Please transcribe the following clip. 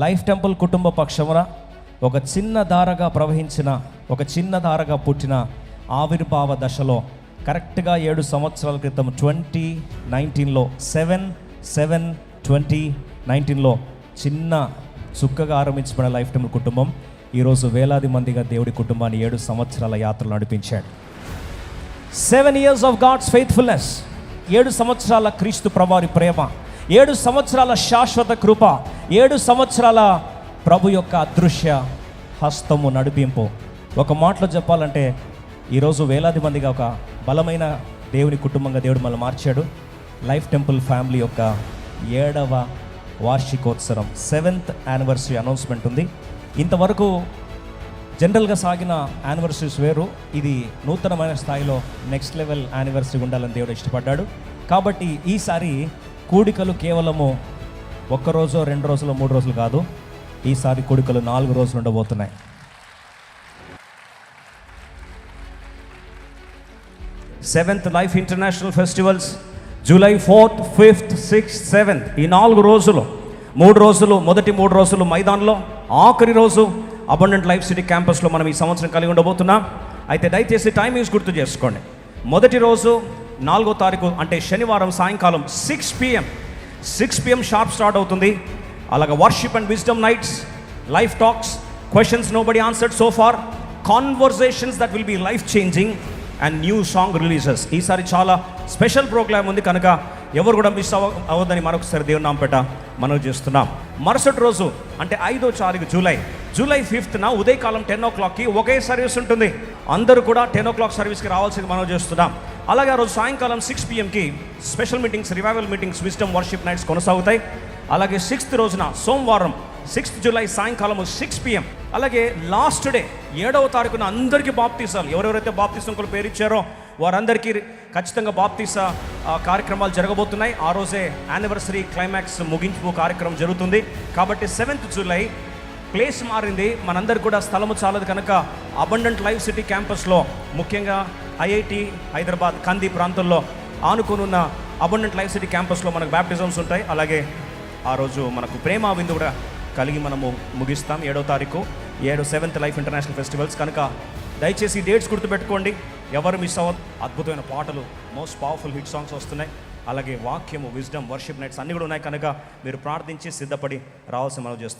Life temple కుటుంబ పక్షమున ఒక చిన్న ధారగా ప్రవహించిన, ఒక చిన్న ధారగా పుట్టిన ఆవిర్భావ దశలో కరెక్ట్గా 7 సంవత్సరాల క్రితం 2019లో 7/7/2019లో చిన్న చుక్కగా ఆరంభించబడిన లైఫ్ టెంపుల్ కుటుంబం ఈరోజు వేలాది మందిగా దేవుడి కుటుంబాన్ని 7 సంవత్సరాల యాత్రలు నడిపించాడు. 7 years ఆఫ్ గాడ్స్ ఫెయిత్ఫుల్నెస్, 7 సంవత్సరాల క్రీస్తు ప్రభువారి ప్రేమ, 7 సంవత్సరాల శాశ్వత కృప, 7 సంవత్సరాల ప్రభు యొక్క అదృశ్య హస్తము నడిపింపు. ఒక మాటలో చెప్పాలంటే ఈరోజు వేలాది మందిగా ఒక బలమైన దేవుని కుటుంబంగా దేవుడు మనల్ని మార్చాడు. లైఫ్ టెంపుల్ ఫ్యామిలీ యొక్క 7వ వార్షికోత్సవం 7th యానివర్సరీ అనౌన్స్మెంట్ ఉంది. ఇంతవరకు జనరల్గా సాగిన యానివర్సరీస్ వేరు, ఇది నూతనమైన స్థాయిలో నెక్స్ట్ లెవెల్ యానివర్సరీ ఉండాలని దేవుడు ఇష్టపడ్డాడు. కాబట్టి ఈసారి కూడికలు కేవలము 1 రోజు 2 రోజులు 3 రోజులు కాదు, ఈసారి కూడికలు 4 రోజులు ఉండబోతున్నాయి. 7th life international festivals July 4th, 5th, 6th, 7th ఈ 4 రోజులు, 3 రోజులు మొదటి 3 రోజులు మైదాన్లో, ఆఖరి రోజు అబండెంట్ లైఫ్ సిటీ క్యాంపస్లో మనం ఈ సంవత్సరం కలిగి ఉండబోతున్నాం. అయితే దయచేసి టైమింగ్స్ గుర్తు చేసుకోండి. మొదటి రోజు 4వ తారీఖు అంటే శనివారం సాయంకాలం 6 PM షార్ప్ స్టార్ట్ అవుతుంది. అలాగే worship and wisdom nights, life talks, questions nobody answered so far, conversations that will be life changing and new song releases. ఈసారి చాలా స్పెషల్ ప్రోగ్రామ్ ఉంది కనుక ఎవరు కూడా మిస్ అవ్వద్దని మరొకసారి దేవుని నామపేట మనం చేస్తున్నాం. మరుసటి రోజు అంటే 5వ తారీఖు జూలై 5th ఉదయకాలం 10 o'clockకి ఒకే సర్వీస్ ఉంటుంది. అందరూ కూడా 10 o'clock సర్వీస్కి రావాల్సింది మనం చేస్తున్నాం. అలాగే ఆ రోజు సాయంకాలం 6 PMకి special meetings, revival meetings, wisdom worship nights కొనసాగుతాయి. అలాగే 6th రోజున సోమవారం 6th July సాయంకాలం 6 PM. అలాగే లాస్ట్ డే 7వ తారీఖున అందరికీ బాప్తీసాలు, ఎవరెవరైతే బాప్తీసం కొలు పేరు ఇచ్చారో వారందరికీ ఖచ్చితంగా బాప్తీస కార్యక్రమాలు జరగబోతున్నాయి. ఆ రోజే యానివర్సరీ క్లైమాక్స్ ముగింపు కార్యక్రమం జరుగుతుంది. కాబట్టి 7th July ప్లేస్ మారింది, మనందరికి కూడా స్థలము చాలదు కనుక అబండెంట్ లైఫ్ సిటీ క్యాంపస్లో, ముఖ్యంగా IIT హైదరాబాద్ కంది ప్రాంతంలో ఆనుకునున్న అబండెంట్ లైఫ్ సిటీ క్యాంపస్లో మనకు బ్యాప్టిజమ్స్ ఉంటాయి. అలాగే ఆ రోజు మనకు ప్రేమ విందు కూడా కలిగి మనము ముగిస్తాం. 7వ తారీఖు 7th లైఫ్ ఇంటర్నేషనల్ ఫెస్టివల్స్ కనుక దయచేసి డేట్స్ గుర్తుపెట్టుకోండి, ఎవరు మిస్ అవ్వదు. అద్భుతమైన పాటలు, మోస్ట్ పవర్ఫుల్ హిట్ సాంగ్స్ వస్తున్నాయి. అలాగే వాక్యము, విజ్డమ్, వర్షిప్ నైట్స్ అన్నీ కూడా ఉన్నాయి కనుక మీరు ప్రార్థించి సిద్ధపడి రావాల్సి మనం చేస్తున్నాం.